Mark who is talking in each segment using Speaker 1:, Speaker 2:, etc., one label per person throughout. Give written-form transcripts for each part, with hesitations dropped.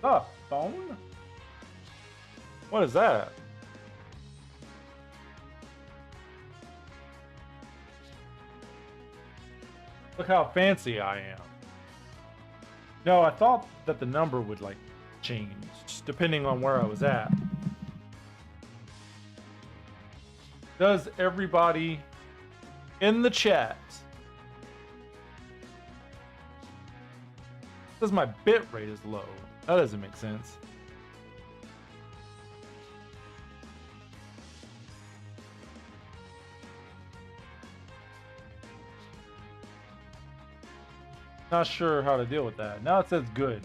Speaker 1: Oh, phone? What is that? Look how fancy I am. No, I thought that the number would like change depending on where I was at. Does everybody in the chat says my bit rate is low? That doesn't make sense. Not sure how to deal with that. Now it says good.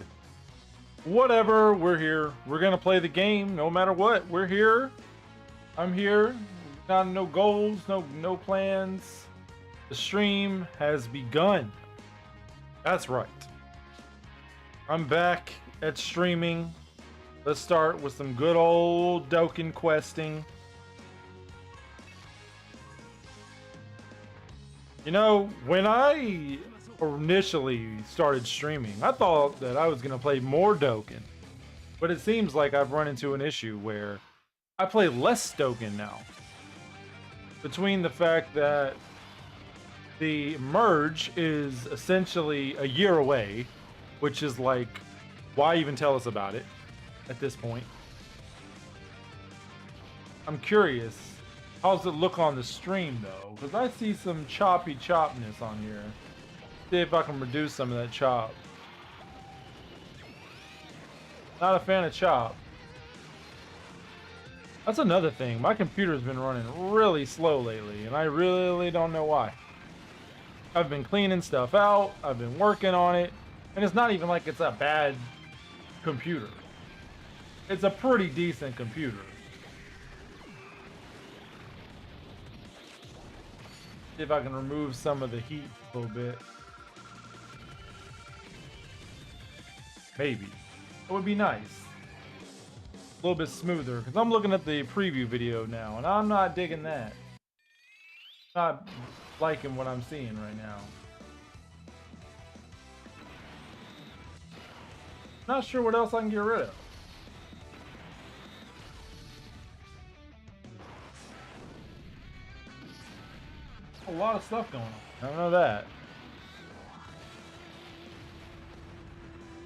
Speaker 1: Whatever, we're here. We're gonna play the game no matter what. We're here. I'm here. Got no goals, no plans. The stream has begun. That's right. I'm back at streaming. Let's start with some good old Dokkan questing. You know, when I initially started streaming, I thought that I was going to play more Dokkan. But it seems like I've run into an issue where I play less Dokkan now. Between the fact that the merge is essentially a year away, which is like, why even tell us about it at this point? I'm curious, how's it look on the stream though? Because I see some choppy chopness on here. See if I can reduce some of that chop. Not a fan of chop. That's another thing. My computer's been running really slow lately, and I really don't know why. I've been cleaning stuff out, I've been working on it, and it's not even like it's a bad computer. It's a pretty decent computer. See if I can remove some of the heat a little bit. Maybe. It would be nice. A little bit smoother, because I'm looking at the preview video now, and I'm not digging that. Not liking what I'm seeing right now. Not sure what else I can get rid of. A lot of stuff going on. I don't know that.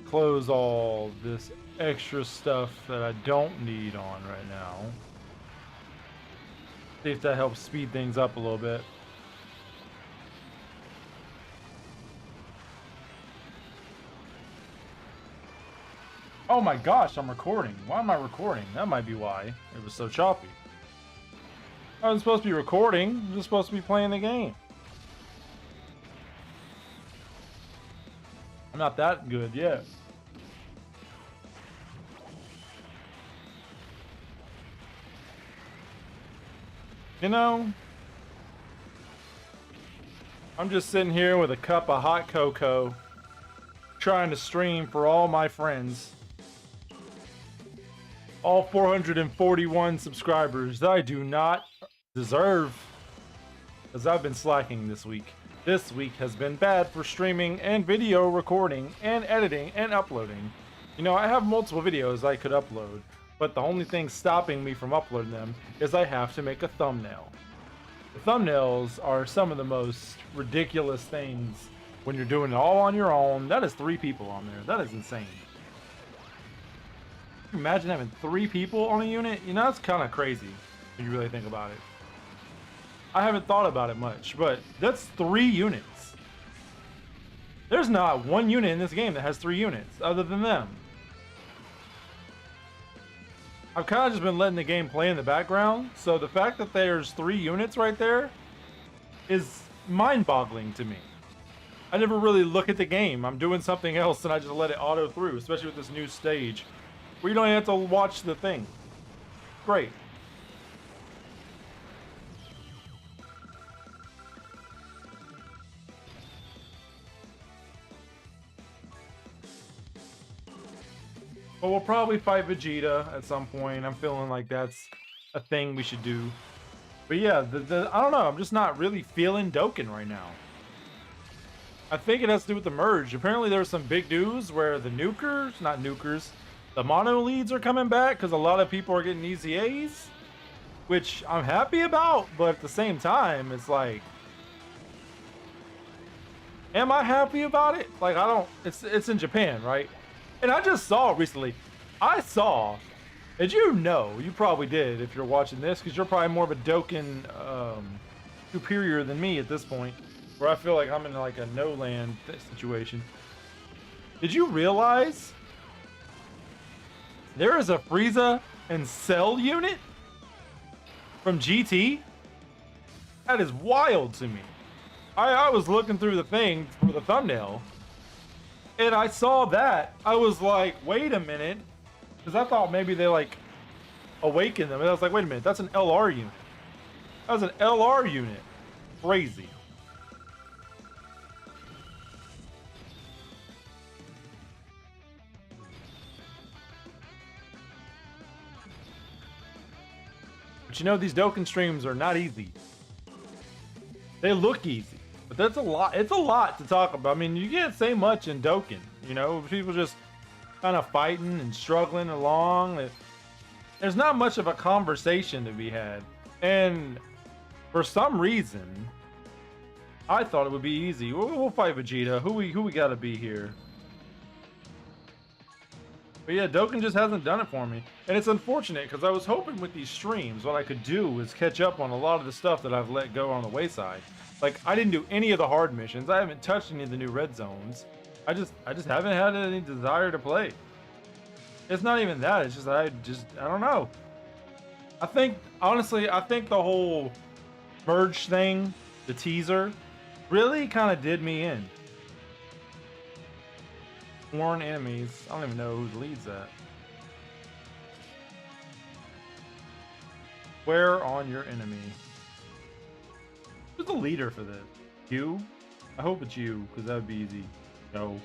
Speaker 1: Close all this extra stuff that I don't need on right now. See if that helps speed things up a little bit. Oh my gosh, I'm recording. Why am I recording? That might be why it was so choppy. I wasn't supposed to be recording. I'm just supposed to be playing the game. I'm not that good yet. You know, I'm just sitting here with a cup of hot cocoa, trying to stream for all my friends. All 441 subscribers that I do not deserve, because I've been slacking this week. This week has been bad for streaming and video recording and editing and uploading. You know, I have multiple videos I could upload, but the only thing stopping me from uploading them is I have to make a thumbnail. The thumbnails are some of the most ridiculous things when you're doing it all on your own. That is 3 people on there. That is insane. Imagine having 3 people on a unit. You know, that's kind of crazy when you really think about it. I haven't thought about it much, but that's 3 units. There's not one unit in this game that has 3 units other than them. I've kind of just been letting the game play in the background, so the fact that there's 3 units right there is mind-boggling to me. I never really look at the game. I'm doing something else and I just let it auto through, especially with this new stage where you don't even have to watch the thing. Great. But we'll probably fight Vegeta at some point. I'm feeling like that's a thing we should do. But yeah, I don't know. I'm just not really feeling Dokkan right now. I think it has to do with the merge. Apparently there were some big news where the nukers, not nukers, The mono leads are coming back because a lot of people are getting easy A's, which I'm happy about, but at the same time, it's like, am I happy about it? Like, I don't, it's in Japan, right? And I just saw recently, did you know, you probably did if you're watching this, because you're probably more of a Dokkan superior than me at this point, where I feel like I'm in like a no land situation. Did you realize there is a Frieza and Cell unit from GT? That is wild to me. I was looking through the thing for the thumbnail, and I saw that. I was like, wait a minute, because I thought maybe they like awakened them, and I was like, wait a minute, that's an LR unit. That's an LR unit. Crazy. But you know, these Dokkan streams are not easy. They look easy, but that's a lot. It's a lot to talk about. I mean, you can't say much in Dokkan. You know, people just kind of fighting and struggling along. There's not much of a conversation to be had. And for some reason, I thought it would be easy. We'll fight Vegeta. Who we gotta be here? But yeah, Dokkan just hasn't done it for me. And it's unfortunate because I was hoping with these streams, what I could do is catch up on a lot of the stuff that I've let go on the wayside. Like, I didn't do any of the hard missions. I haven't touched any of the new red zones. I just haven't had any desire to play. It's not even that. It's just, I don't know. I think, honestly, I think the whole merge thing, the teaser, really kind of did me in. Sworn enemies. I don't even know who leads that. Swear on your enemy. Who's the leader for this? You? I hope it's you, because that would be easy. No.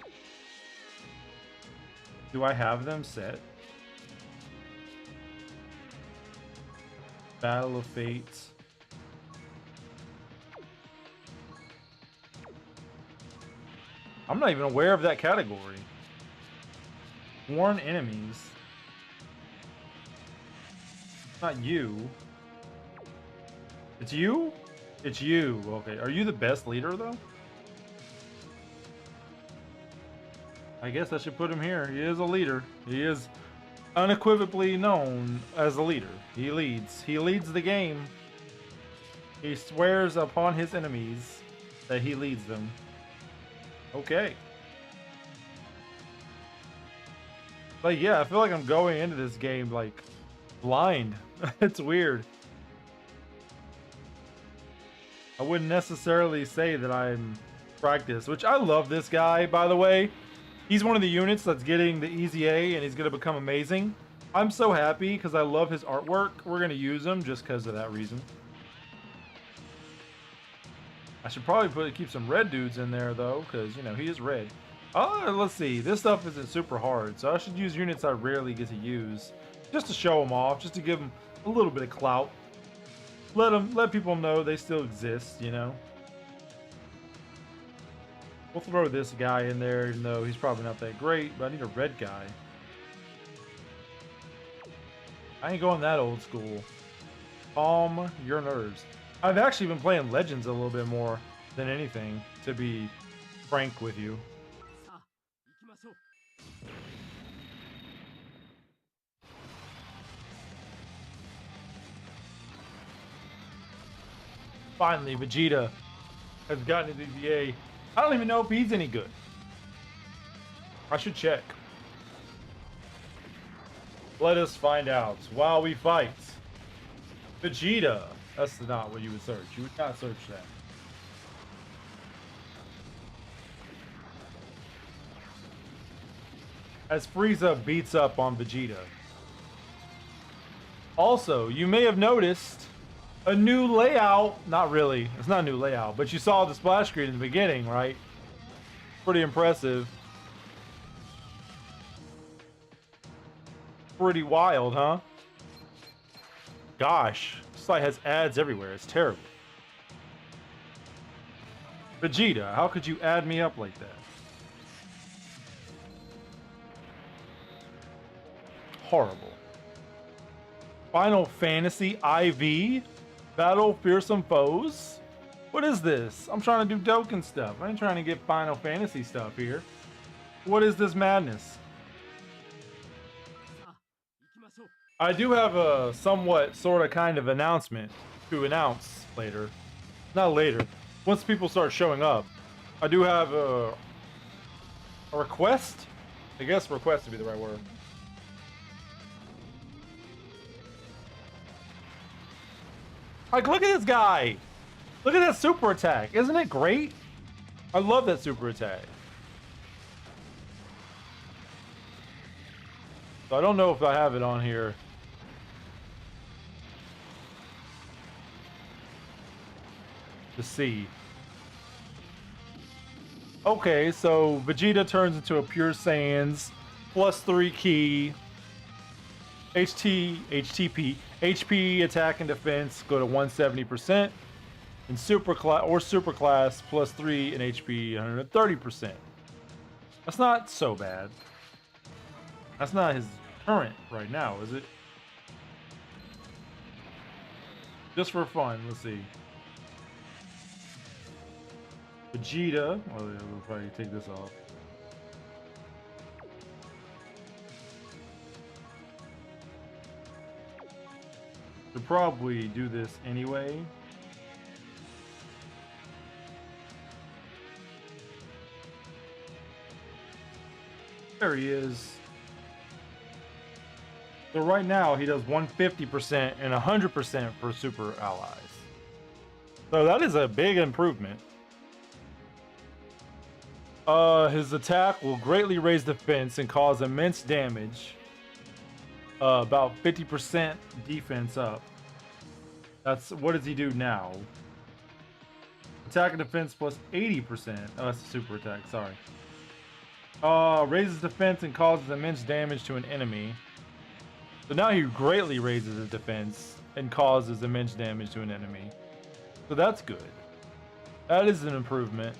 Speaker 1: Do I have them set? Battle of Fates. I'm not even aware of that category. Sworn enemies. Not you. It's you? It's you. Okay. Are you the best leader, though? I guess I should put him here. He is a leader. He is unequivocally known as a leader. He leads. He leads the game. He swears upon his enemies that he leads them. Okay. But yeah, I feel like I'm going into this game like blind. It's weird. I wouldn't necessarily say that I'm practiced, which I love this guy, by the way. He's one of the units that's getting the easy A and he's going to become amazing. I'm so happy because I love his artwork. We're going to use him just because of that reason. I should probably keep some red dudes in there though, because, you know, he is red. Let's see. This stuff isn't super hard, so I should use units I rarely get to use. Just to show them off, just to give them a little bit of clout. Let people know they still exist, you know. We'll throw this guy in there, even though he's probably not that great, but I need a red guy. I ain't going that old school. Calm your nerves. I've actually been playing Legends a little bit more than anything, to be frank with you. Finally, Vegeta has gotten to the VA. I don't even know if he's any good. I should check. Let us find out while we fight. Vegeta. That's not what you would search. You would not search that. As Frieza beats up on Vegeta. Also, you may have noticed a new layout. Not really. It's not a new layout, but you saw the splash screen in the beginning, right? Pretty impressive. Pretty wild, huh? Gosh, this site has ads everywhere. It's terrible. Vegeta, how could you add me up like that? horrible. Final Fantasy IV? Battle Fearsome Foes? What is this? I'm trying to do Dokkan stuff. I ain't trying to get Final Fantasy stuff here. What is this madness? I do have a somewhat sort of kind of announcement to announce later. Not later. Once people start showing up. I do have a request? I guess request would be the right word. Like, look at this guy! Look at that super attack! Isn't it great? I love that super attack. So I don't know if I have it on here. To see. Okay, so Vegeta turns into a Pure Saiyans, +3 key, HTP, HP, attack and defense go to 170%, and super class +3 and HP 130%. That's not so bad. That's not his current right now, is it? Just for fun, let's see. Vegeta. Oh, yeah, we'll probably take this off. Should probably do this anyway. There he is. So right now he does 150% and 100% for super allies. So that is a big improvement. His attack will greatly raise defense and cause immense damage. About 50% defense up. That's what does he do now? Attack and defense plus 80%. Oh, that's a super attack, sorry. Raises defense and causes immense damage to an enemy. So now he greatly raises his defense and causes immense damage to an enemy. So that's good. That is an improvement.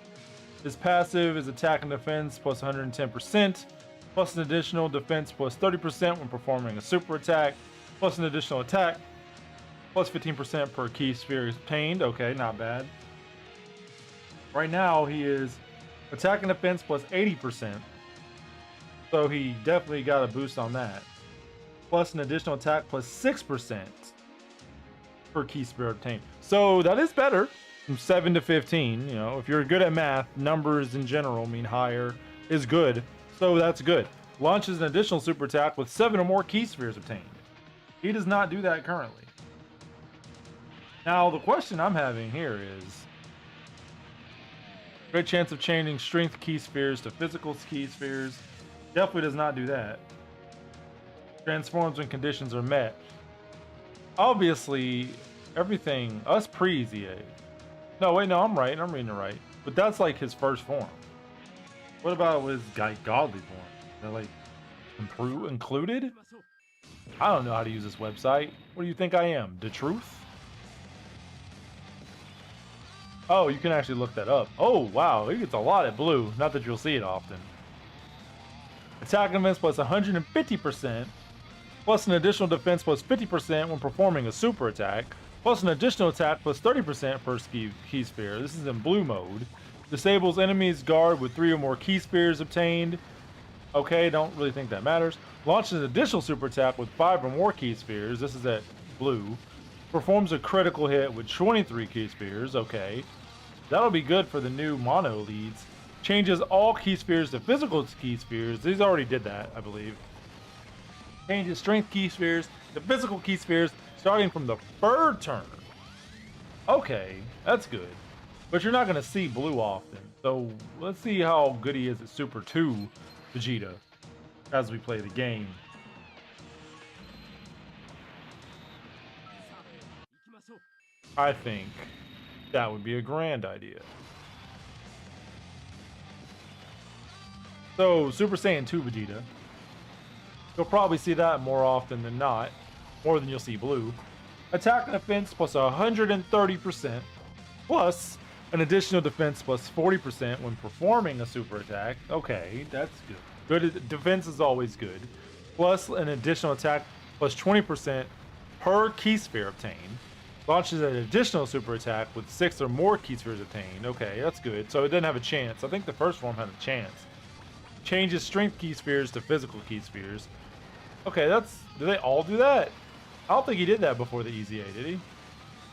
Speaker 1: His passive is attack and defense plus 110%, plus an additional defense plus 30% when performing a super attack, plus an additional attack, plus 15% per key sphere obtained. Okay, not bad. Right now he is attack and defense plus 80%. So he definitely got a boost on that. Plus an additional attack plus 6% per key sphere obtained. So that is better. From 7 to 15, you know, if you're good at math, numbers in general mean higher is good, so that's good. Launches an additional super attack with 7 or more key spheres obtained. He does not do that currently. Now, the question I'm having here is, great chance of changing strength key spheres to physical key spheres. Definitely does not do that. Transforms when conditions are met. Obviously, everything, us pre-ZA. No, wait, no, I'm right. I'm reading it right. But that's like his first form. What about his godly form? They're like included? I don't know how to use this website. What do you think I am? The truth? Oh, you can actually look that up. Oh, wow. He gets a lot at blue. Not that you'll see it often. Attack and defense plus 150%. Plus an additional defense plus 50% when performing a super attack. Plus an additional attack plus 30% per key sphere. This is in blue mode. Disables enemies guard with 3 or more key spheres obtained. Okay, don't really think that matters. Launches an additional super attack with 5 or more key spheres. This is at blue. Performs a critical hit with 23 key spheres. Okay. That'll be good for the new mono leads. Changes all key spheres to physical key spheres. These already did that, I believe. Changes strength key spheres to physical key spheres starting from the third turn. Okay, that's good. But you're not going to see blue often. So let's see how good he is at Super 2 Vegeta as we play the game. I think that would be a grand idea. So Super Saiyan 2 Vegeta. You'll probably see that more often than not. More than you'll see blue. Attack and defense plus 130%. Plus an additional defense plus 40% when performing a super attack. Okay, that's good. Good defense is always good. plus an additional attack plus 20% per key sphere obtained. Launches an additional super attack with 6 or more key spheres obtained. Okay, that's good. So it doesn't have a chance. I think the first form had a chance. Changes strength key spheres to physical key spheres. Okay, that's... Do they all do that? I don't think he did that before the EZA, did he?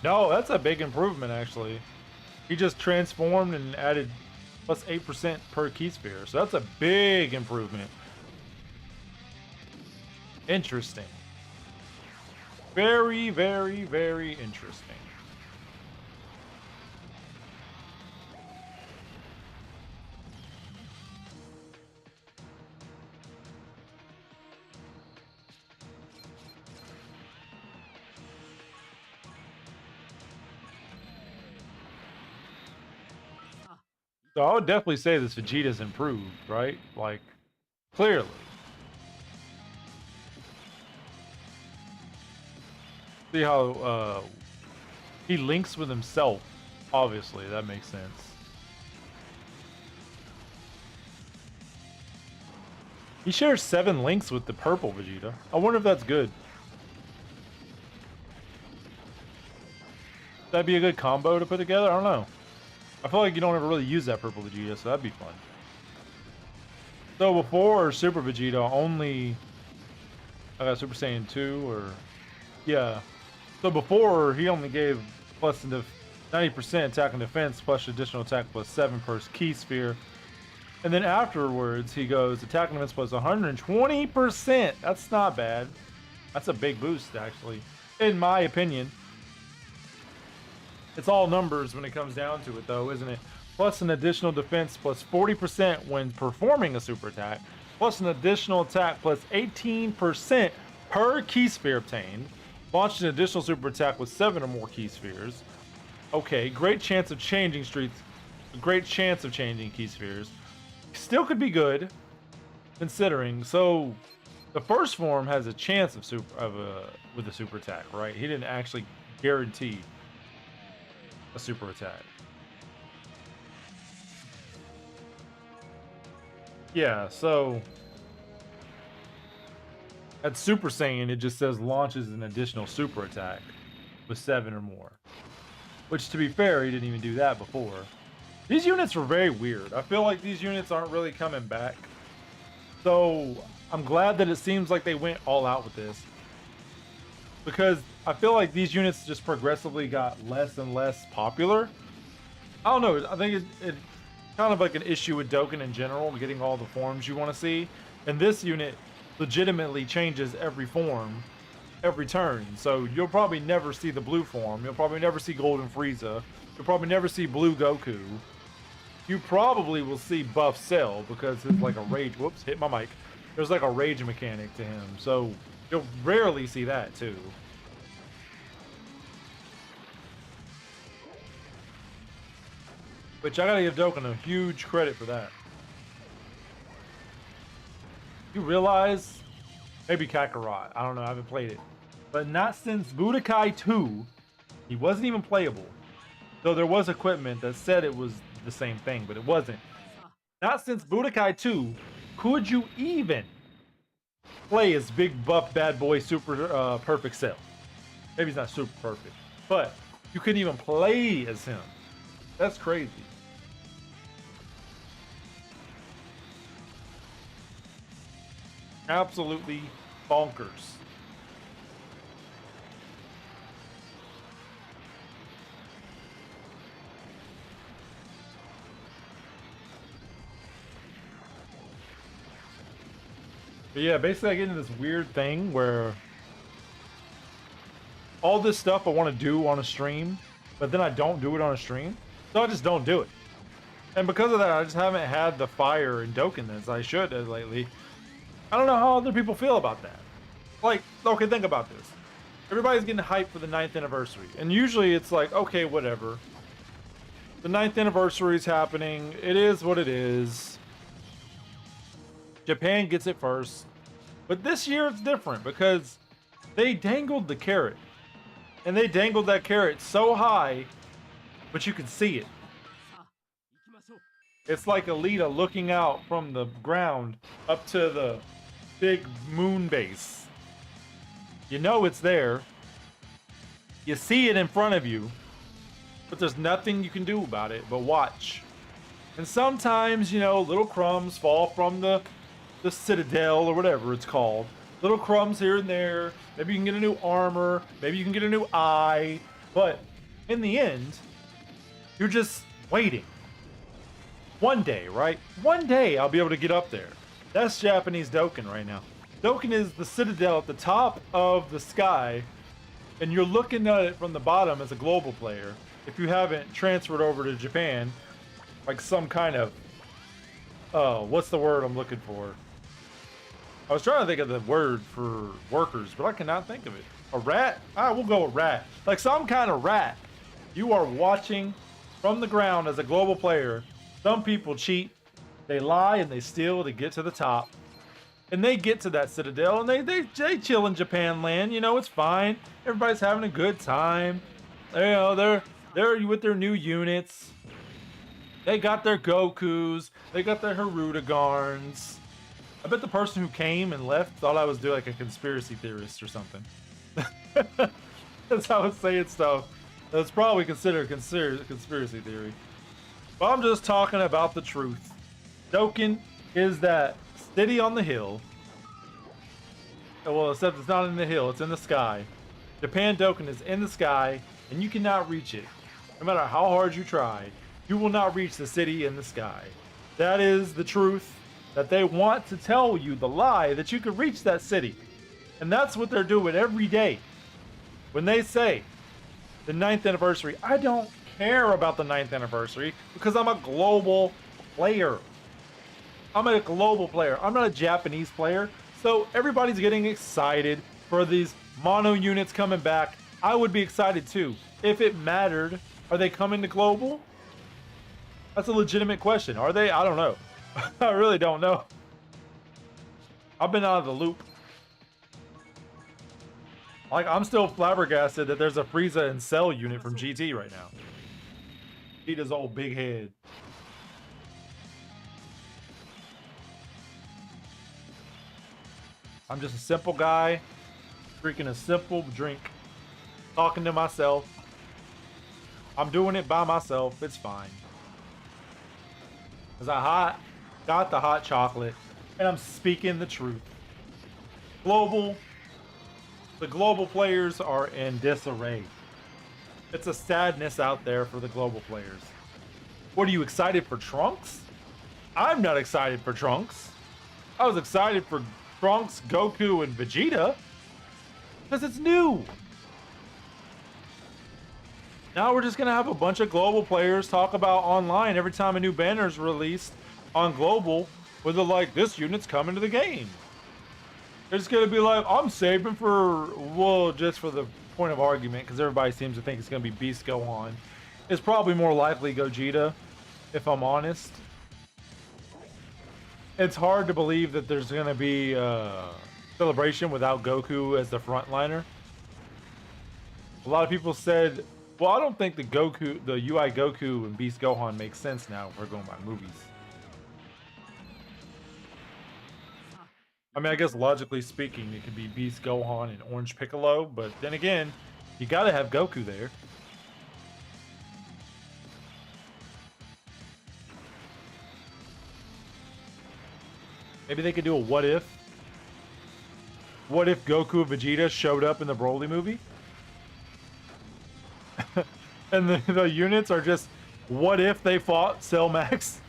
Speaker 1: No, that's a big improvement, actually. He just transformed and added plus 8% per key sphere. So that's a big improvement. Interesting. Very, very, very interesting. So I would definitely say this Vegeta's improved, right? Like, clearly. See how he links with himself. Obviously, that makes sense. He shares 7 links with the purple Vegeta. I wonder if that's good. That'd be a good combo to put together? I don't know. I feel like you don't ever really use that purple Vegeta, so that'd be fun. So before Super Vegeta, only... I got Super Saiyan 2, or... Yeah. So before, he only gave plus 90% attack and defense, plus additional attack plus 7 per key sphere. And then afterwards, he goes attack and defense plus 120%. That's not bad. That's a big boost, actually, in my opinion. It's all numbers when it comes down to it, though, isn't it? Plus an additional defense plus 40% when performing a super attack, plus an additional attack plus 18% per key sphere obtained. Launched an additional super attack with 7 or more key spheres. Okay, great chance of changing streets. Great chance of changing key spheres. Still could be good, considering. So, the first form has a chance of with a super attack, right? He didn't actually guarantee a super attack. Yeah, so at Super Saiyan, it just says launches an additional super attack with 7 or more. Which, to be fair, he didn't even do that before. These units were very weird. I feel like these units aren't really coming back. So, I'm glad that it seems like they went all out with this. Because I feel like these units just progressively got less and less popular. I don't know. I think it's kind of like an issue with Dokkan in general, getting all the forms you want to see. And this unit legitimately changes every form, every turn. So you'll probably never see the blue form. You'll probably never see Golden Frieza. You'll probably never see Blue Goku. You probably will see Buff Cell because it's like a rage. Whoops, hit my mic. There's like a rage mechanic to him. So you'll rarely see that too. Which I gotta give Dokkan a huge credit for that. You realize, maybe Kakarot, I don't know, I haven't played it. But not since Budokai 2, he wasn't even playable. Though there was equipment that said it was the same thing, but it wasn't. Not since Budokai 2 could you even play as big buff bad boy super perfect Cell. Maybe he's not super perfect, but you couldn't even play as him. That's crazy. Absolutely bonkers. But yeah, basically I get into this weird thing where all this stuff I want to do on a stream, but then I don't do it on a stream. So I just don't do it. And because of that, I just haven't had the fire in Dokkan as I should lately. I don't know how other people feel about that. Like, okay, think about this. Everybody's getting hyped for the 9th anniversary. And usually it's like, okay, whatever. The 9th anniversary is happening. It is what it is. Japan gets it first. But this year it's different because they dangled the carrot. And they dangled that carrot so high, but you can see it. It's like Alita looking out from the ground up to the big moon base. You know it's there. You see it in front of you, but there's nothing you can do about it but watch. And sometimes, you know, little crumbs fall from the citadel or whatever it's called. Little crumbs here and there. Maybe you can get a new armor. Maybe you can get a new eye. But in the end, you're just waiting. One day, right? One day I'll be able to get up there. That's Japanese Dokkan right now. Dokkan is the citadel at the top of the sky, and you're looking at it from the bottom as a global player. If you haven't transferred over to Japan, like some kind of, what's the word I'm looking for? I was trying to think of the word for workers, but I cannot think of it. A rat? We'll go with rat. Like some kind of rat. You are watching from the ground as a global player. Some people cheat, they lie, and they steal to get to the top. And they get to that citadel, and they chill in Japan land. You know, it's fine. Everybody's having a good time. You know, they're with their new units. They got their Gokus. They got their Hirudegarns. I bet the person who came and left thought I was doing like a conspiracy theorist or something. That's how I was saying stuff. That's probably considered a conspiracy theory. But I'm just talking about the truth. Dokkan is that city on the hill. Well, except it's not in the hill, it's in the sky. Japan Dokkan is in the sky, and you cannot reach it. No matter how hard you try, you will not reach the city in the sky. That is the truth. That they want to tell you the lie that you could reach that city. And that's what they're doing every day. When they say the 9th anniversary, I don't care about the 9th anniversary because I'm a global player. I'm a global player. I'm not a Japanese player. So everybody's getting excited for these mono units coming back. I would be excited too. If it mattered, are they coming to global? That's a legitimate question. Are they? I don't know. I really don't know. I've been out of the loop. Like, I'm still flabbergasted that there's a Frieza and Cell unit from GT right now. Vegeta's old big head. I'm just a simple guy, drinking a simple drink, talking to myself. I'm doing it by myself. It's fine. Because I got the hot chocolate, and I'm speaking the truth. The global players are in disarray. It's a sadness out there for the global players. What, are you excited for Trunks? I'm not excited for Trunks. I was excited for Trunks, Goku, and Vegeta because it's new. Now we're just gonna have a bunch of global players talk about online every time a new banner is released on global, where they're like, this unit's coming to the game. It's gonna be like, I'm saving for, well, just for the point of argument, because everybody seems to think it's gonna be Beast Gohan. It's probably more likely Gogeta, if I'm honest. It's hard to believe that there's gonna be Celebration without Goku as the frontliner. A lot of people said, well, I don't think the UI Goku and Beast Gohan makes sense now if we're going by movies. I mean, I guess logically speaking, it could be Beast Gohan and Orange Piccolo, but then again, you gotta have Goku there. Maybe they could do a what if. What if Goku and Vegeta showed up in the Broly movie? And the units are just, what if they fought Cell Max?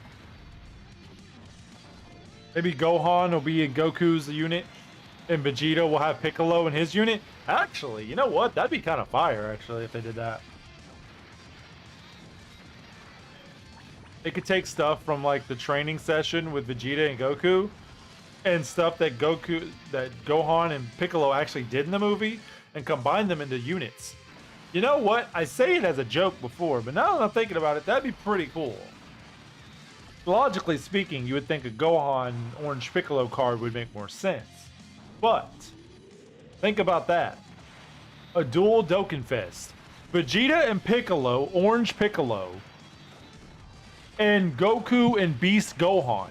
Speaker 1: Maybe Gohan will be in Goku's unit, and Vegeta will have Piccolo in his unit. Actually, you know what? That'd be kind of fire, actually, if they did that. They could take stuff from, like, the training session with Vegeta and Goku, and stuff that Gohan and Piccolo actually did in the movie, and combine them into units. You know what? I say it as a joke before, but now that I'm thinking about it, that'd be pretty cool. Logically speaking, you would think a Gohan Orange Piccolo card would make more sense. But, think about that. A dual Dokkan Fest. Vegeta and Piccolo, Orange Piccolo, and Goku and Beast Gohan.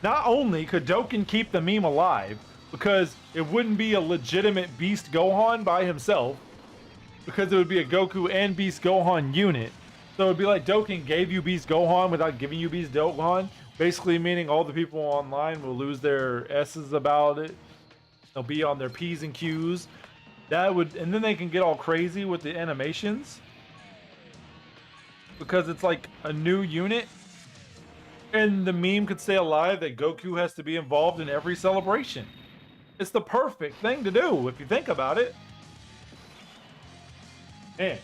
Speaker 1: Not only could Dokkan keep the meme alive, because it wouldn't be a legitimate Beast Gohan by himself, because it would be a Goku and Beast Gohan unit. So it'd be like Dokkan gave you Beast Gohan without giving you Beast Gohan, basically meaning all the people online will lose their S's about it. They'll be on their P's and Q's. That would, and then they can get all crazy with the animations because it's like a new unit, and the meme could stay alive that Goku has to be involved in every celebration. It's the perfect thing to do if you think about it. And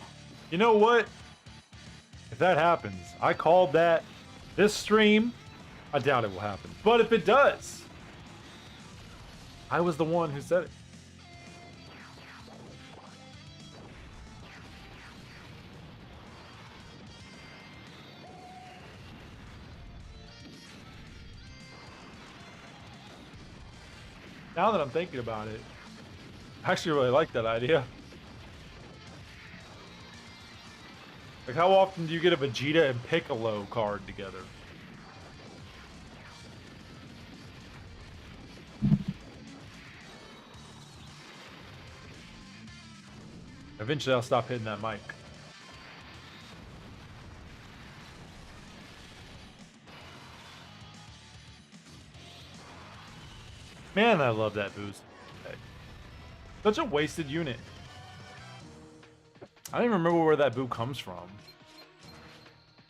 Speaker 1: you know what? If that happens, I called that this stream. I doubt it will happen, but if it does, I was the one who said it. Now that I'm thinking about it, I actually really like that idea. Like, how often do you get a Vegeta and Piccolo card together? Eventually, I'll stop hitting that mic. Man, I love that boost. Such a wasted unit. I don't even remember where that boo comes from.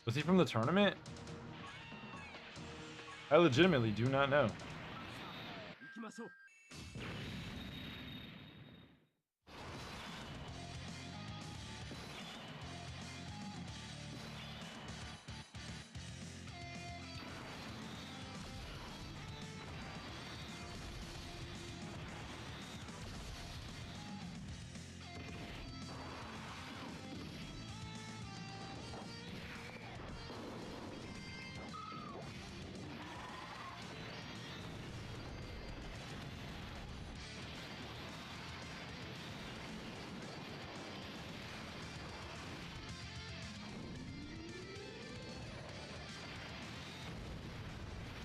Speaker 1: Was he from the tournament? I legitimately do not know.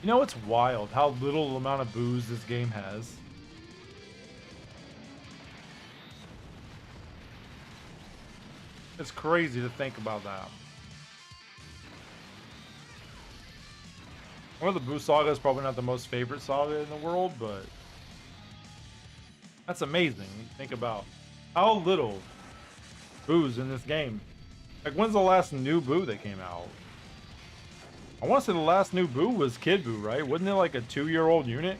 Speaker 1: You know, it's wild how little amount of boos this game has. It's crazy to think about that. Well, the Boo Saga is probably not the most favorite saga in the world, but that's amazing. Think about how little boos in this game. Like, when's the last new Boo that came out? I want to say the last new Boo was Kid Boo, right? Wasn't it like a 2-year-old unit?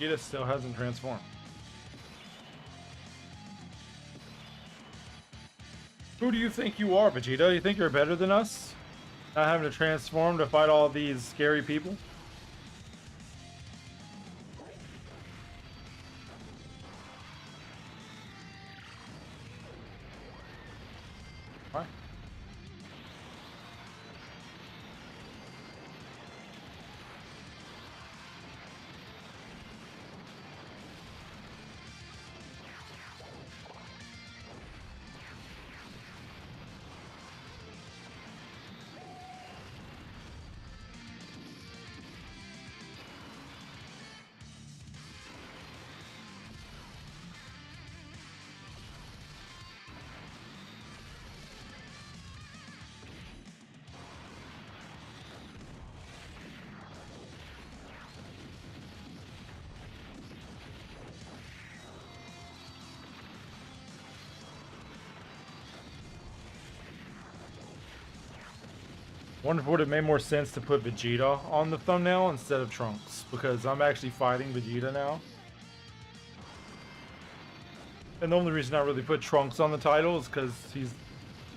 Speaker 1: Vegeta still hasn't transformed. Who do you think you are, Vegeta? You think you're better than us? Not having to transform to fight all these scary people? Why? Wonder if it would have made more sense to put Vegeta on the thumbnail instead of Trunks, because I'm actually fighting Vegeta now. And the only reason I really put Trunks on the title is because he's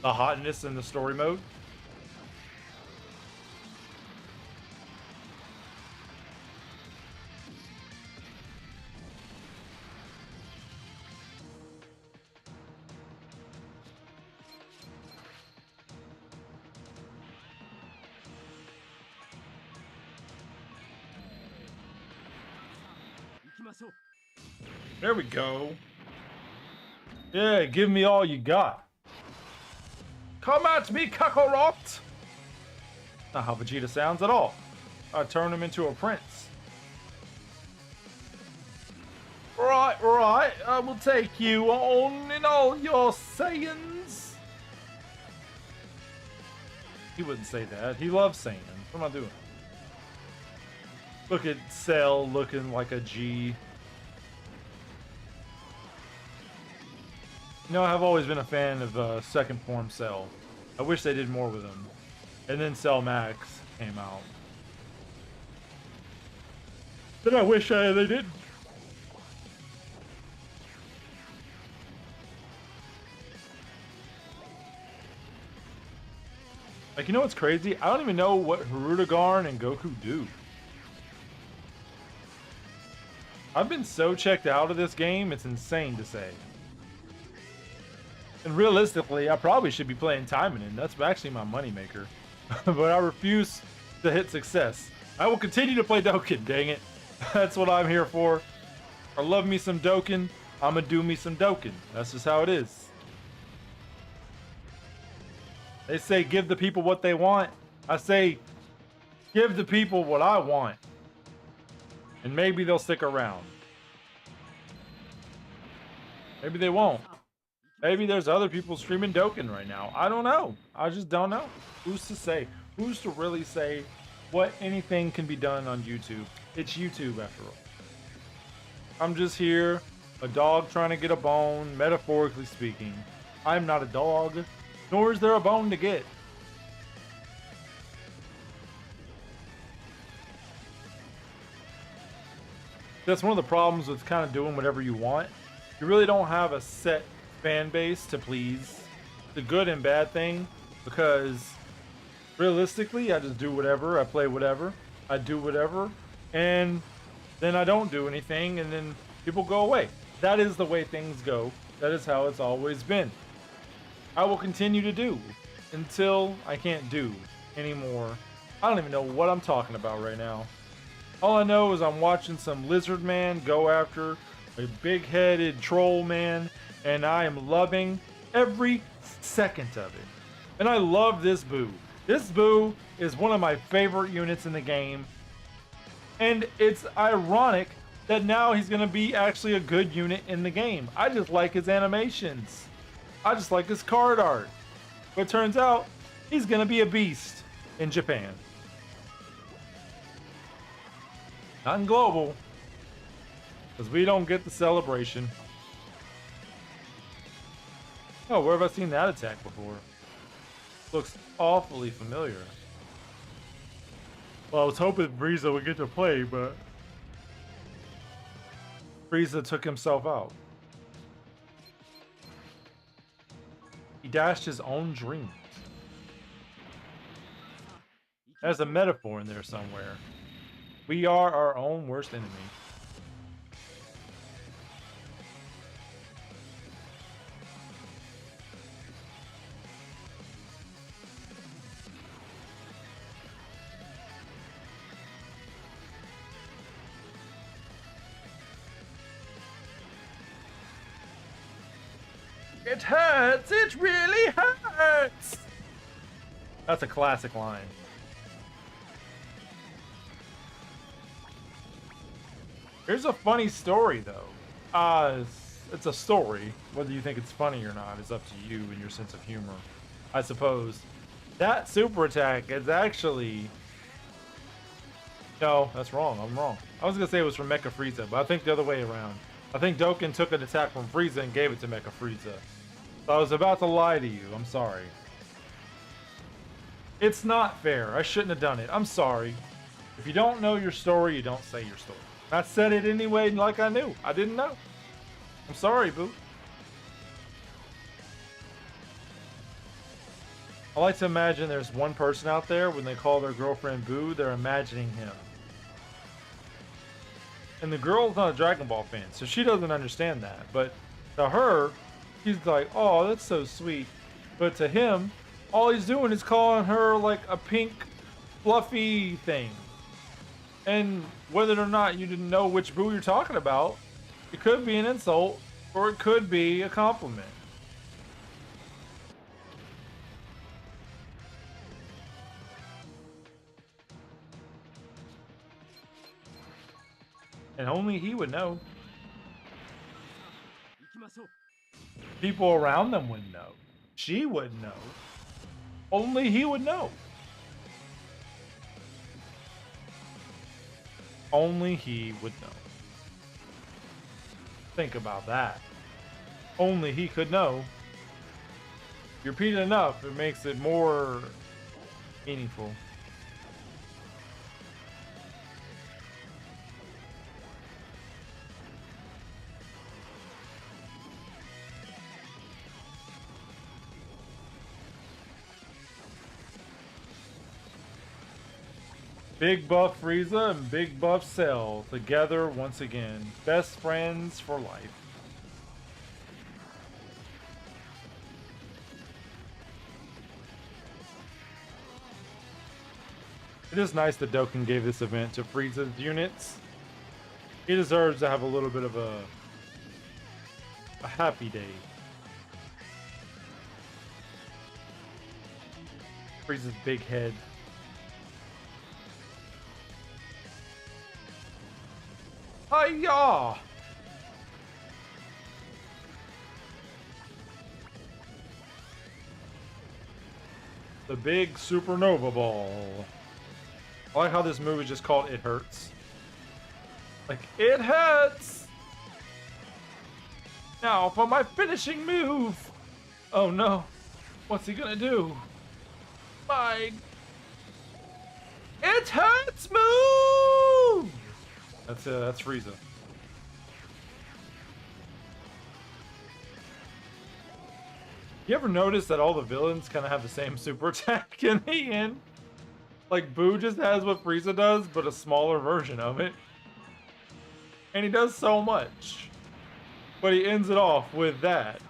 Speaker 1: the hotness in the story mode. There we go. Yeah, give me all you got. Come at me, Kakarot! Not how Vegeta sounds at all. I turn him into a prince. Right, right. I will take you on in all your sayings. He wouldn't say that. He loves saying. What am I doing? Look at Cell looking like a G. You know, I've always been a fan of second form Cell. I wish they did more with him. And then Cell Max came out. But I wish they didn't. Like, you know what's crazy? I don't even know what Hirudegarn and Goku do. I've been so checked out of this game, it's insane to say. And realistically, I probably should be playing Taimanin. That's actually my moneymaker. But I refuse to hit success. I will continue to play Dokkan, dang it. That's what I'm here for. I love me some Dokkan. I'ma do me some Dokkan. That's just how it is. They say give the people what they want. I say give the people what I want. And maybe they'll stick around. Maybe they won't. Maybe there's other people streaming Dokkan right now. I don't know. I just don't know. Who's to say? Who's to really say what anything can be done on YouTube? It's YouTube after all. I'm just here, a dog trying to get a bone, metaphorically speaking. I'm not a dog, nor is there a bone to get. That's one of the problems with kind of doing whatever you want. You really don't have a set fan base to please. The good and bad thing, because realistically, I just do whatever, I play whatever, I do whatever, and then I don't do anything, and then people go away. That is the way things go. That is how it's always been. I will continue to do until I can't do anymore. I don't even know what I'm talking about right now. All I know is I'm watching some lizard man go after a big-headed troll man, and I am loving every second of it. And I love this Boo. This Boo is one of my favorite units in the game. And it's ironic that now he's going to be actually a good unit in the game. I just like his animations. I just like his card art. But it turns out he's going to be a beast in Japan. Not in global. Because we don't get the celebration. Oh, where have I seen that attack before? Looks awfully familiar. Well, I was hoping Frieza would get to play, but Frieza took himself out. He dashed his own dreams. There's a metaphor in there somewhere. We are our own worst enemy. It hurts! It really hurts! That's a classic line. Here's a funny story, though. It's a story. Whether you think it's funny or not is up to you and your sense of humor, I suppose. That super attack is actually... No, that's wrong. I'm wrong. I was going to say it was from Mecha Frieza, but I think the other way around. I think Dokkan took an attack from Frieza and gave it to Mecha Frieza. So I was about to lie to you. I'm sorry. It's not fair. I shouldn't have done it. I'm sorry. If you don't know your story, you don't say your story. I said it anyway like I knew. I didn't know. I'm sorry, Boo. I like to imagine there's one person out there when they call their girlfriend Boo, they're imagining him. And the girl's not a Dragon Ball fan, so she doesn't understand that. But to her, she's like, oh, that's so sweet. But to him, all he's doing is calling her like a pink, fluffy thing. And whether or not you didn't know which Boo you're talking about, it could be an insult or it could be a compliment. And only he would know. People around them would know. She would know. Only he would know. Only he would know. Think about that. Only he could know. You repeat it enough, it makes it more meaningful. Big Buff Frieza and Big Buff Cell together once again. Best friends for life. It is nice that Dokkan gave this event to Frieza's units. He deserves to have a little bit of a happy day. Frieza's big head. Hiya! The big supernova ball. I like how this movie is just called It Hurts. Like, it hurts! Now for my finishing move! Oh no. What's he gonna do? My... It hurts move! That's Frieza. You ever notice that all the villains kind of have the same super attack in the end? Like, Boo just has what Frieza does, but a smaller version of it. And he does so much. But he ends it off with that.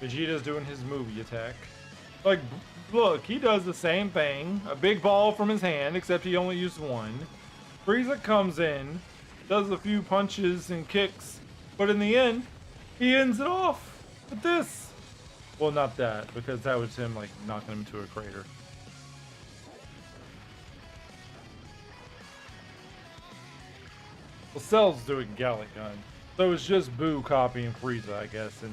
Speaker 1: Vegeta's doing his movie attack. Like, look, he does the same thing. A big ball from his hand, except he only used one. Frieza comes in, does a few punches and kicks, but in the end, he ends it off with this. Well, not that, because that was him, like, knocking him into a crater. Well, Cell's doing Gallic Gun. So it's just Boo copying Frieza, I guess, and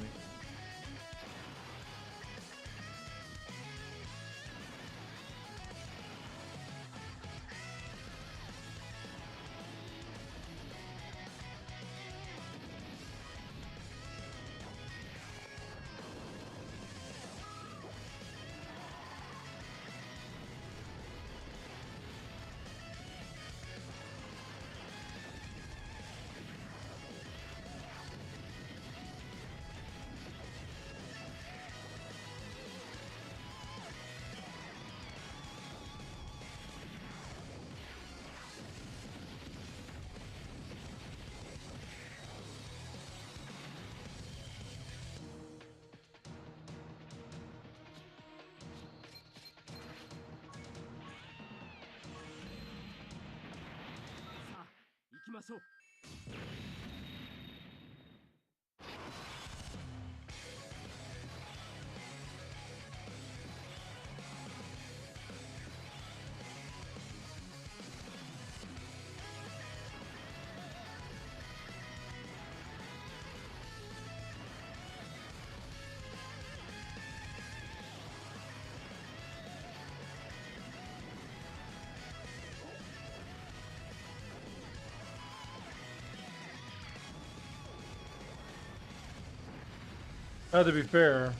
Speaker 1: Now, to be fair,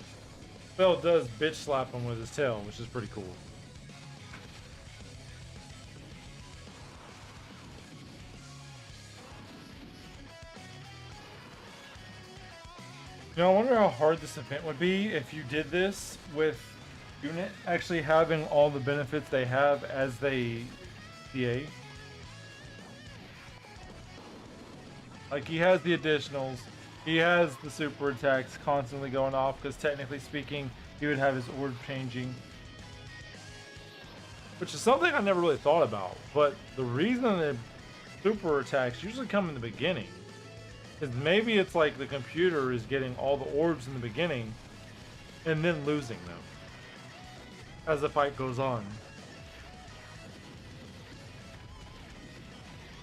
Speaker 1: Phil does bitch slap him with his tail, which is pretty cool. You know, I wonder how hard this event would be if you did this with Unit actually having all the benefits they have as they CA. Like, he has the additionals, he has the super attacks constantly going off, because technically speaking, he would have his orb changing. Which is something I never really thought about, but the reason that super attacks usually come in the beginning is maybe it's like the computer is getting all the orbs in the beginning and then losing them as the fight goes on.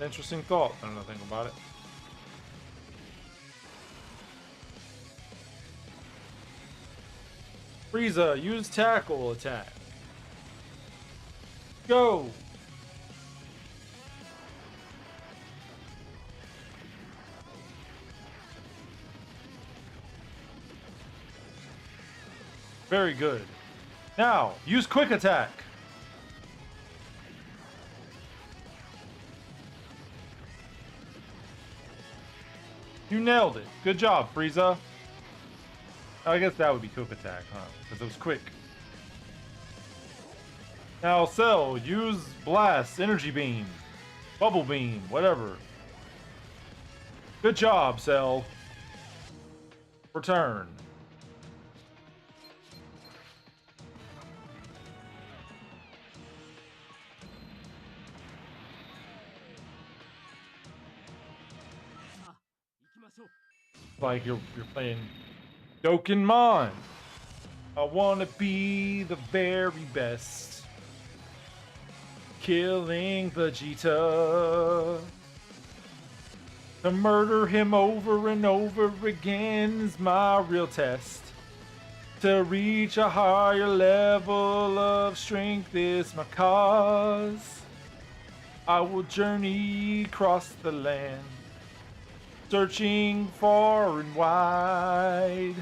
Speaker 1: Interesting thought. I don't know anything about it. Frieza, use tackle attack. Go! Very good. Now, use quick attack. You nailed it. Good job, Frieza. I guess that would be quick attack, huh? Because it was quick. Now, Cell, use blast, energy beam, bubble beam, whatever. Good job, Cell. Return. Like you're playing Dokkan. I wanna be the very best. Killing Vegeta. To murder him over and over again is my real test. To reach a higher level of strength is my cause. I will journey across the land, searching far and wide.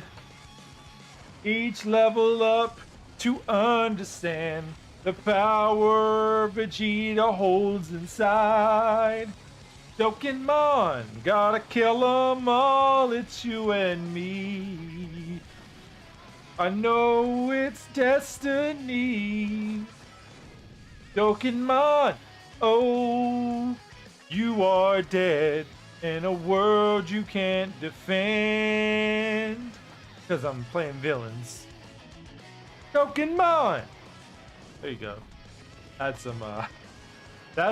Speaker 1: Each level up to understand the power Vegeta holds inside. Dokkan, gotta kill 'em all, it's you and me. I know it's destiny. Dokkan, oh, you are dead in a world you can't defend. Because I'm playing villains. Dokkan! There you go. That's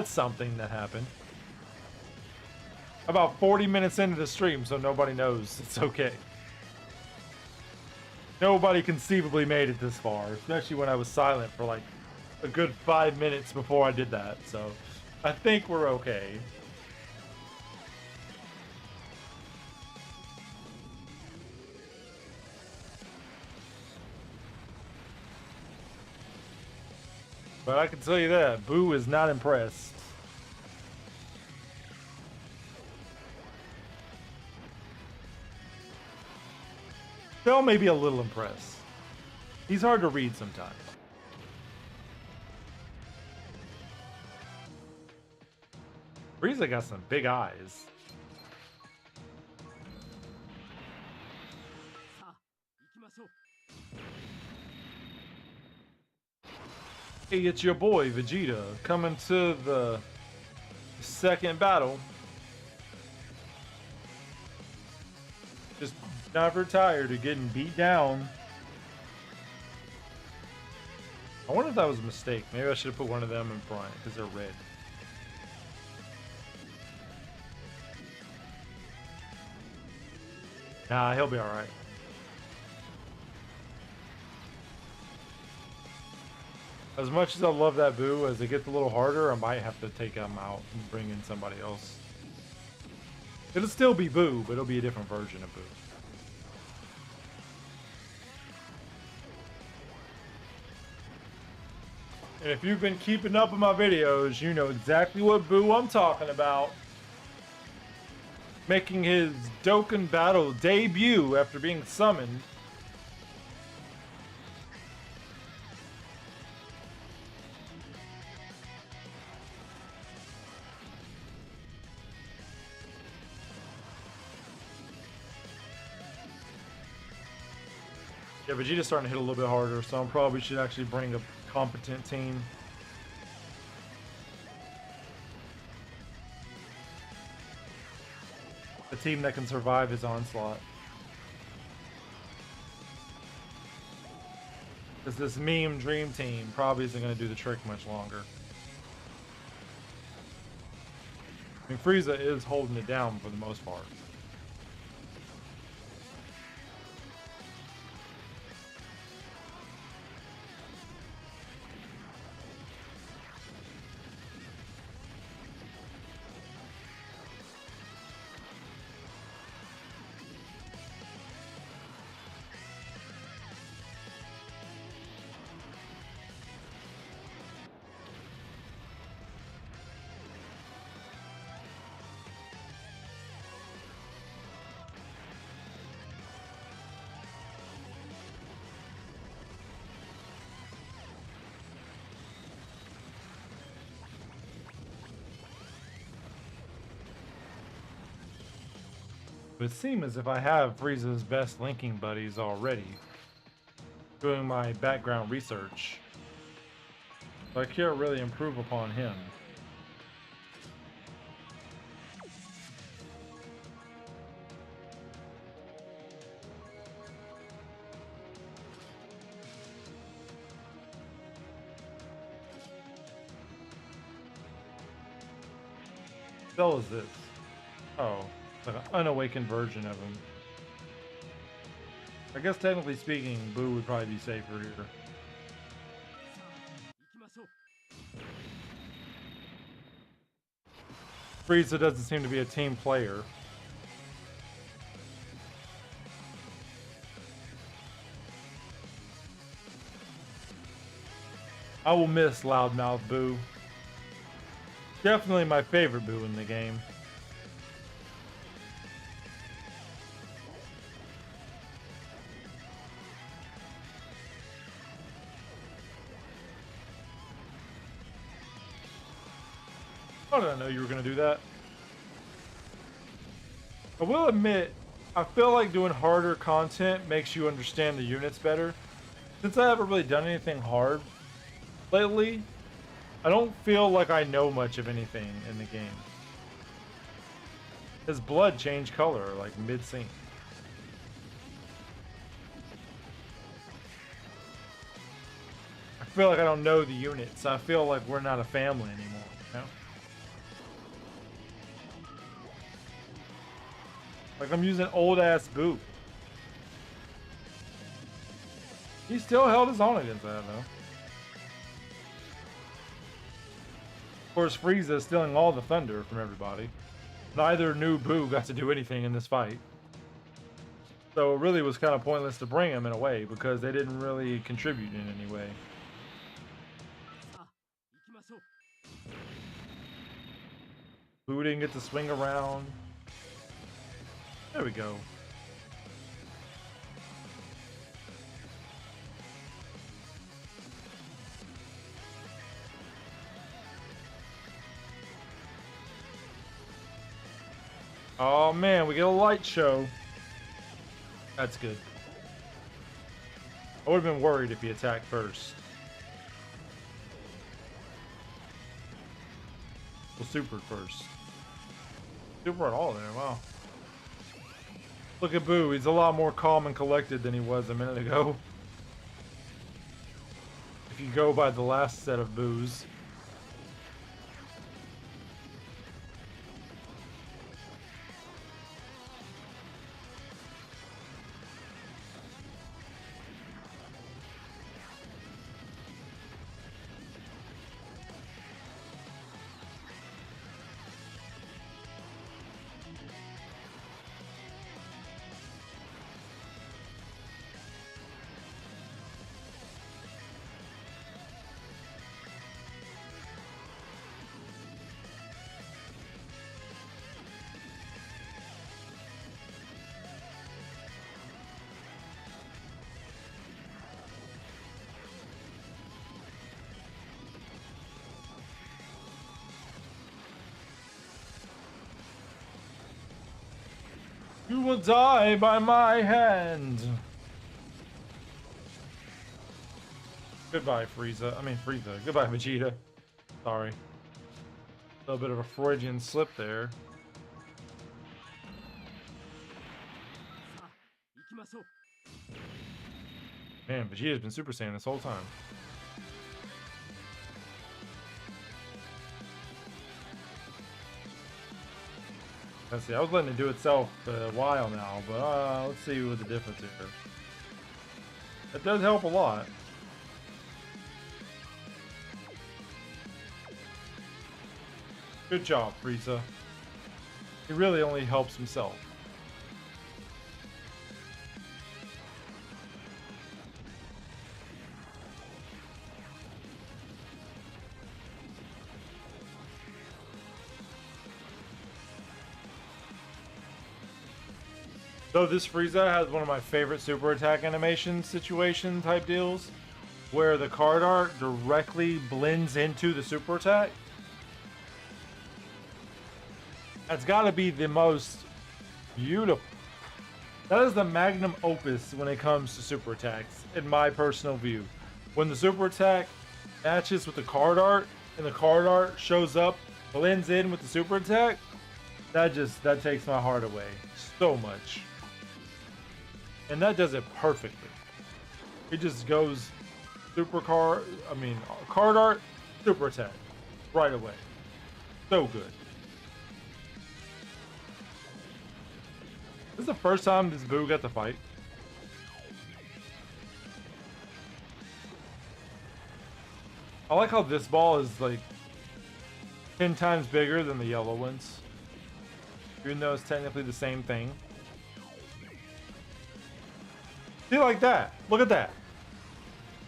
Speaker 1: something that happened. About 40 minutes into the stream, so nobody knows. It's okay. Nobody conceivably made it this far, especially when I was silent for like a good 5 minutes before I did that, so I think we're okay. But I can tell you that, Boo is not impressed. Phil may be a little impressed. He's hard to read sometimes. Frieza got some big eyes. Hey, it's your boy Vegeta coming to the second battle. Just never tired of getting beat down. I wonder if that was a mistake. Maybe I should have put one of them in front because they're red. Nah, he'll be alright. As much as I love that Boo, as it gets a little harder, I might have to take him out and bring in somebody else. It'll still be Boo, but it'll be a different version of Boo. And if you've been keeping up with my videos, you know exactly what Boo I'm talking about. Making his Dokkan Battle debut after being summoned Yeah, Vegeta's starting to hit a little bit harder, so I probably should actually bring a competent team. A team that can survive his onslaught. Because this meme dream team probably isn't going to do the trick much longer. I mean, Frieza is holding it down for the most part. It would seem as if I have Frieza's best linking buddies already. Doing my background research. So I can't really improve upon him. What the hell is this? Oh. Like an unawakened version of him. I guess technically speaking, Boo would probably be safer here. Frieza doesn't seem to be a team player. I will miss Loudmouth Boo. Definitely my favorite Boo in the game. How did I know you were going to do that? I will admit, I feel like doing harder content makes you understand the units better. Since I haven't really done anything hard lately, I don't feel like I know much of anything in the game. His blood changed color, like mid-scene. I feel like I don't know the units. I feel like we're not a family anymore, you know? Like I'm using old-ass Boo. He still held his own against that, though. Of course, Frieza is stealing all the thunder from everybody. Neither new Boo got to do anything in this fight. So it really was kind of pointless to bring him in a way, because they didn't really contribute in any way. Boo didn't get to swing around. There we go. Oh man, we get a light show. That's good. I would have been worried if he attacked first. Well, super first. Super at all there, wow. Look at Boo, he's a lot more calm and collected than he was a minute ago. If you go by the last set of Boos. You will die by my hand. Goodbye, Frieza. I mean, Frieza. Goodbye, Vegeta. Sorry. A little bit of a Freudian slip there. Man, Vegeta's been Super Saiyan this whole time. Let's see, I was letting it do itself for a while now, but let's see what the difference is. It does help a lot. Good job, Frieza. He really only helps himself. So this Frieza has one of my favorite super attack animation situation type deals, where the card art directly blends into the super attack. That's got to be the most beautiful. That is the magnum opus when it comes to super attacks, in my personal view. When the super attack matches with the card art, and the card art shows up, blends in with the super attack, that takes my heart away so much. And that does it perfectly. It just goes card art, super attack, right away. So good. This is the first time this Boo got to fight. I like how this ball is like 10 times bigger than the yellow ones, even though it's technically the same thing. See, like that. Look at that.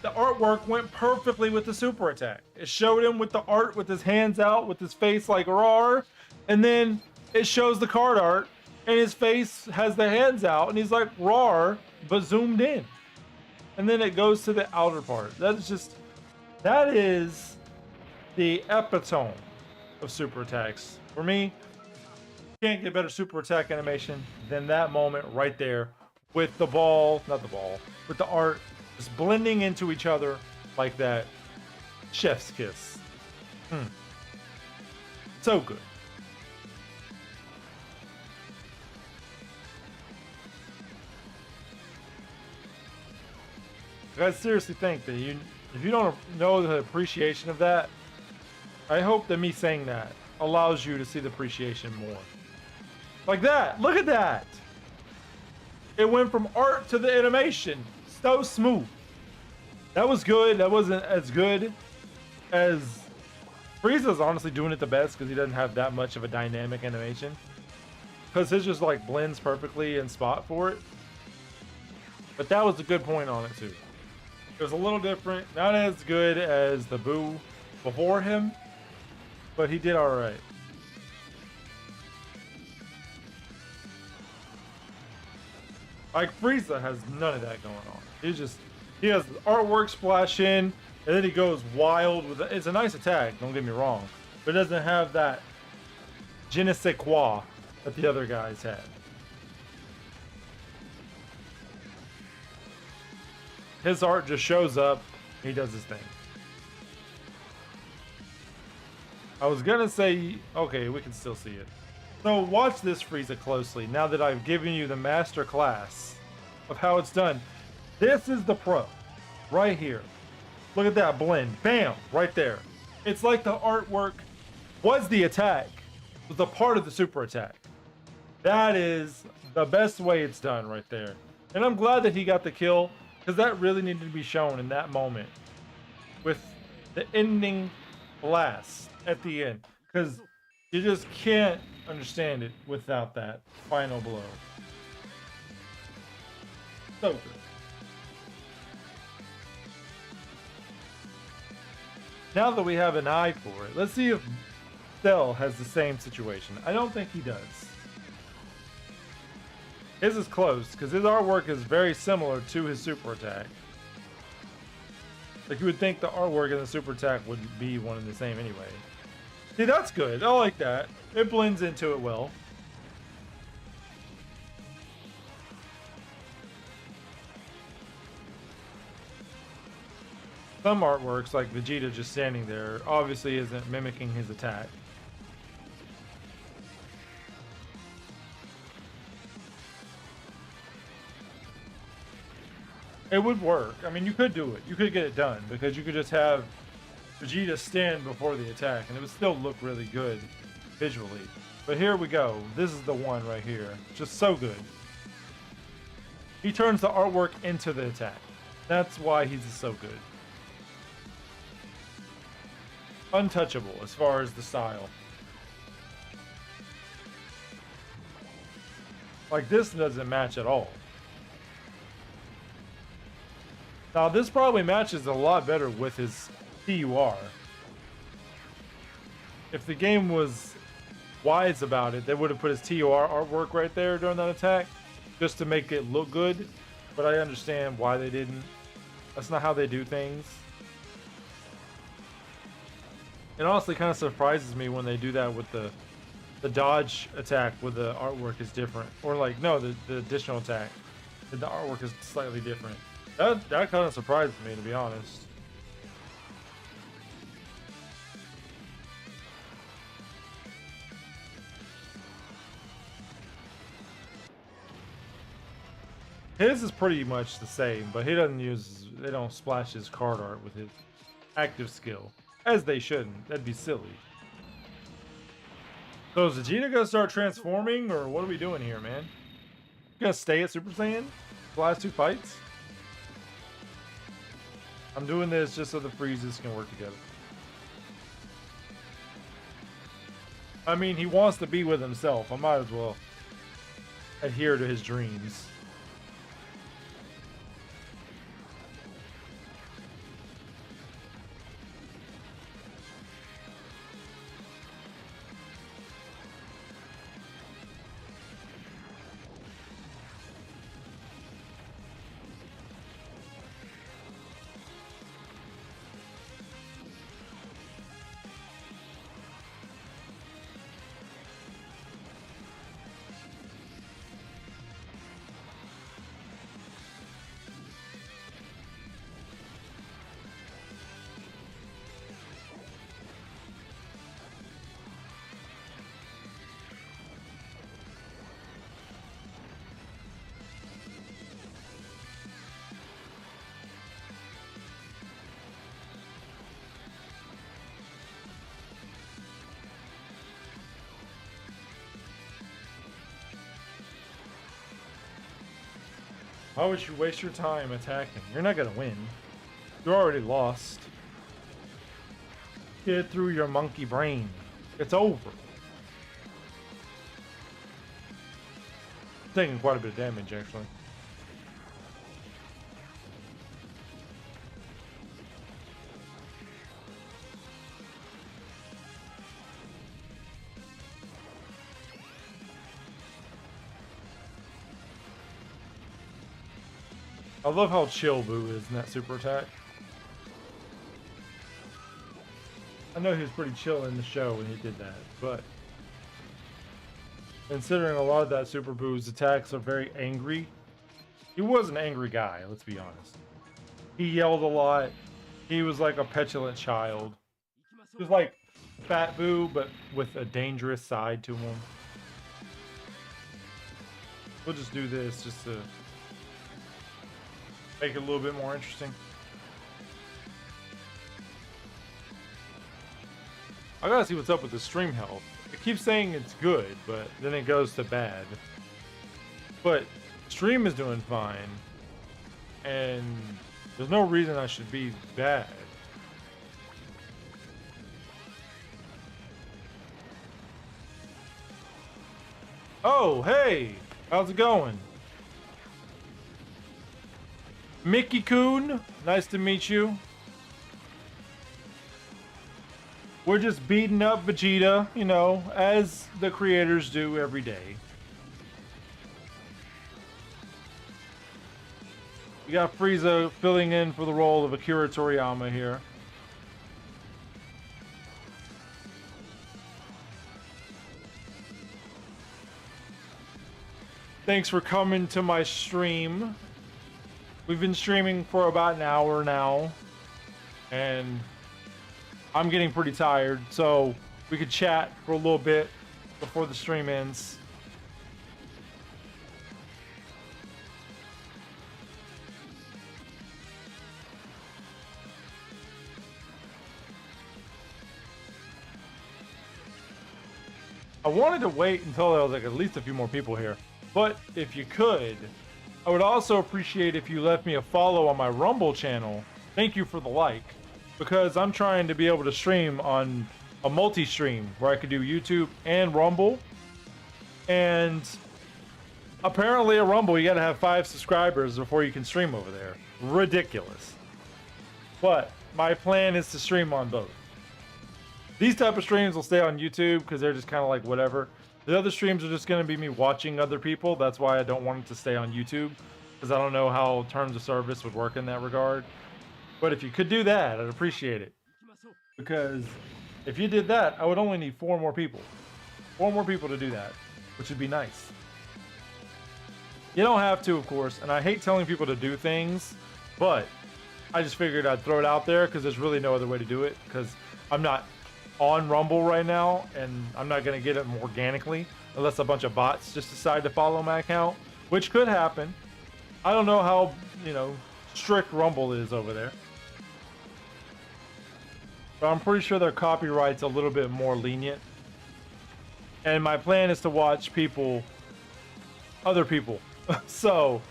Speaker 1: The artwork went perfectly with the super attack. It showed him with the art with his hands out, with his face like roar, and then it shows the card art and his face has the hands out and he's like roar, but zoomed in. And then it goes to the outer part. That is the epitome of super attacks. For me, can't get better super attack animation than that moment right there. With the ball, with the art just blending into each other like that. Chef's kiss. So good. I seriously think that if you don't know the appreciation of that, I hope that me saying that allows you to see the appreciation more. Like that. Look at that. It went from art to the animation. So smooth. That was good. That wasn't as good as... Frieza's honestly doing it the best because he doesn't have that much of a dynamic animation. Because his just like blends perfectly in spot for it. But that was a good point on it too. It was a little different. Not as good as the Boo before him. But he did alright. Like Frieza has none of that going on. He has artwork splash in, and then he goes wild with it. It's a nice attack, don't get me wrong, but it doesn't have that je ne sais quoi that the other guys had. His art just shows up, and he does his thing. I was gonna say, okay, we can still see it. So watch this Frieza closely now that I've given you the master class of how it's done. This is the pro right here. Look at that blend. Bam! Right there. It's like the artwork was the attack, was a part of the super attack. That is the best way it's done right there. And I'm glad that he got the kill because that really needed to be shown in that moment with the ending blast at the end, because you just can't understand it without that final blow. So good. Now that we have an eye for it, let's see if Cell has the same situation. I don't think he does. His is close because his artwork is very similar to his super attack. Like you would think the artwork and the super attack would be one and the same anyway. See, that's good. I like that. It blends into it well. Some artworks, like Vegeta just standing there, obviously isn't mimicking his attack. It would work. I mean, you could do it. You could get it done because you could just have Vegeta stand before the attack and it would still look really good visually. But here we go. This is the one right here. Just so good. He turns the artwork into the attack. That's why he's so good. Untouchable as far as the style. Like, this doesn't match at all. Now, this probably matches a lot better with his TUR. If the game was wise about it, they would have put his TUR artwork right there during that attack, just to make it look good. But I understand why they didn't. That's not how they do things. It honestly kind of surprises me when they do that with the dodge attack, where the artwork is different. Or like, no, the additional attack, the artwork is slightly different. That kind of surprised me, to be honest. His is pretty much the same, but he doesn't use, they don't splash his card art with his active skill. As they shouldn't. That'd be silly. So is Vegeta gonna start transforming, or what are we doing here, man? You gonna stay at Super Saiyan? The last two fights? I'm doing this just so the Freezes can work together. I mean, he wants to be with himself. I might as well adhere to his dreams. Why would you waste your time attacking? You're not gonna win. You're already lost. Get through your monkey brain. It's over. Taking quite a bit of damage, actually. I love how chill Boo is in that super attack. I know he was pretty chill in the show when he did that, but considering a lot of that Super Boo's attacks are very angry, he was an angry guy, let's be honest. He yelled a lot. He was like a petulant child. He was like Fat Boo, but with a dangerous side to him. We'll just do this just to make it a little bit more interesting. I gotta see what's up with the stream health. It keeps saying it's good, but then it goes to bad. But stream is doing fine, and there's no reason I should be bad. Oh, hey! How's it going? Mickey-kun, nice to meet you. We're just beating up Vegeta, you know, as the creators do every day. We got Frieza filling in for the role of Akira Toriyama here. Thanks for coming to my stream. We've been streaming for about an hour now. and I'm getting pretty tired, so we could chat for a little bit before the stream ends. I wanted to wait until there was like at least a few more people here, but if you could, I would also appreciate if you left me a follow on my Rumble channel. Thank you for the like, because I'm trying to be able to stream on a multi-stream where I could do YouTube and Rumble. And apparently at Rumble, you gotta have 5 subscribers before you can stream over there. Ridiculous. But my plan is to stream on both. These type of streams will stay on YouTube because they're just kind of like whatever. The other streams are just going to be me watching other people. That's why I don't want it to stay on YouTube, because I don't know how terms of service would work in that regard. But if you could do that, I'd appreciate it. Because if you did that, I would only need 4 more people. 4 more people to do that, which would be nice. You don't have to, of course, and I hate telling people to do things, but I just figured I'd throw it out there because there's really no other way to do it, because I'm not on Rumble right now, and I'm not going to get it organically unless a bunch of bots just decide to follow my account, which could happen. I don't know how, strict Rumble is over there, but I'm pretty sure their copyright's a little bit more lenient. And my plan is to watch other people. So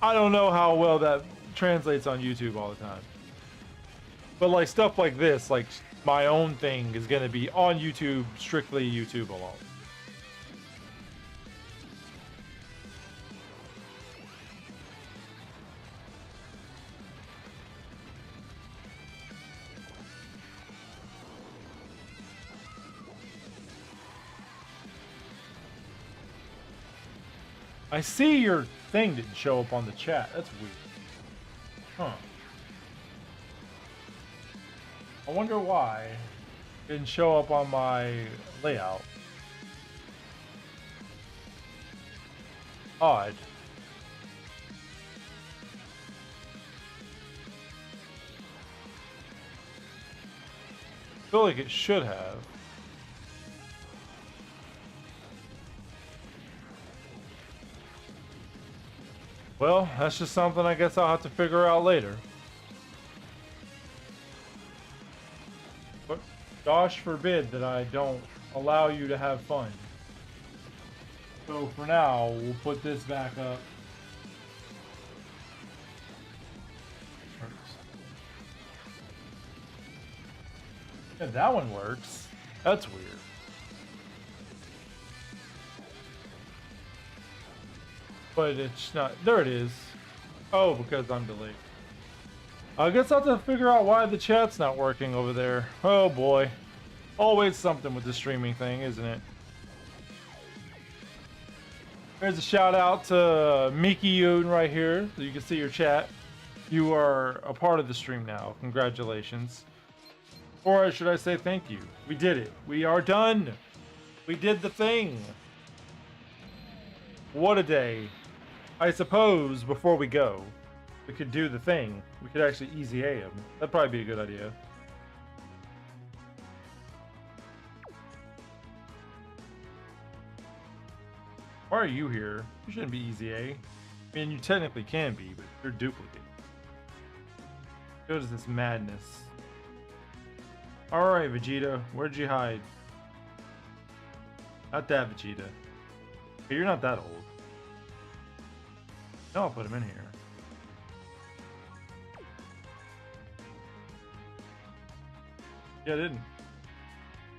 Speaker 1: I don't know how well that translates on YouTube all the time. But like stuff like this, like my own thing is going to be on YouTube, strictly YouTube alone. I see your thing didn't show up on the chat. That's weird. Huh. I wonder why it didn't show up on my layout. Odd. I feel like it should have. Well, that's just something I guess I'll have to figure out later. But gosh forbid that I don't allow you to have fun. So for now, we'll put this back up. Yeah, that one works. That's weird. But it's not. There it is. Oh, because I'm delayed. I guess I'll have to figure out why the chat's not working over there. Oh boy. Always something with the streaming thing, isn't it? There's a shout out to Miki Yoon right here, so you can see your chat. You are a part of the stream now. Congratulations. Or should I say thank you? We did it. We are done. We did the thing. What a day. I suppose before we go, we could do the thing. We could actually easy A him. That'd probably be a good idea. Why are you here? You shouldn't be easy A. I mean, you technically can be, but you're duplicate. What is this madness? Alright, Vegeta. Where'd you hide? Not that Vegeta. Hey, you're not that old. No, I'll put him in here. Yeah, I didn't.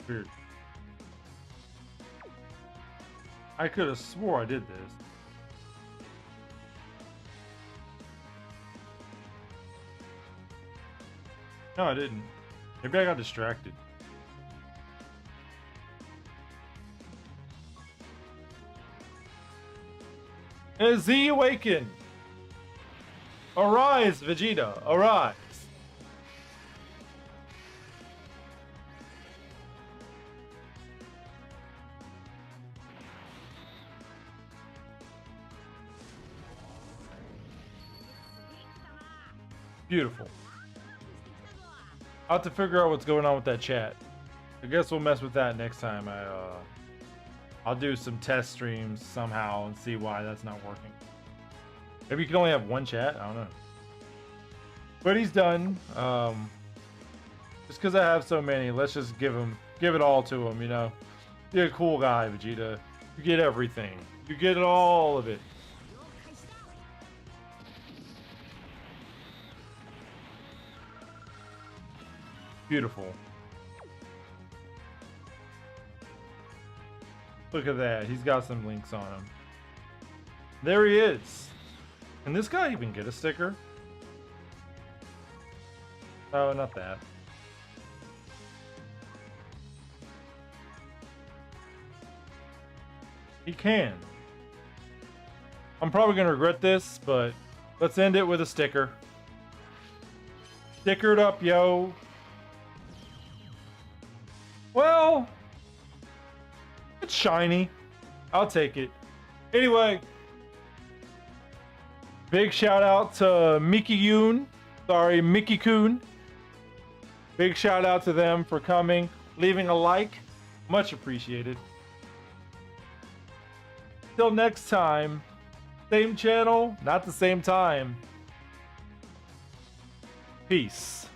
Speaker 1: Weird. I could have swore I did this. No, I didn't. Maybe I got distracted. Is he awakened? Arise, Vegeta, arise. Beautiful. I'll have to figure out what's going on with that chat. I guess we'll mess with that next time. I'll do some test streams somehow and see why that's not working. Maybe you can only have one chat. I don't know. But he's done. Just because I have so many, let's just give it all to him. You know, you're a cool guy, Vegeta. You get everything. You get all of it. Beautiful. Look at that. He's got some links on him. There he is. Can this guy even get a sticker? Oh, not that. He can. I'm probably going to regret this, but let's end it with a sticker. Stickered up, yo. Well, it's shiny. I'll take it. Anyway, big shout out to Mickey-kun. Big shout out to them for coming, leaving a like. Much appreciated. Till next time, same channel, not the same time. Peace.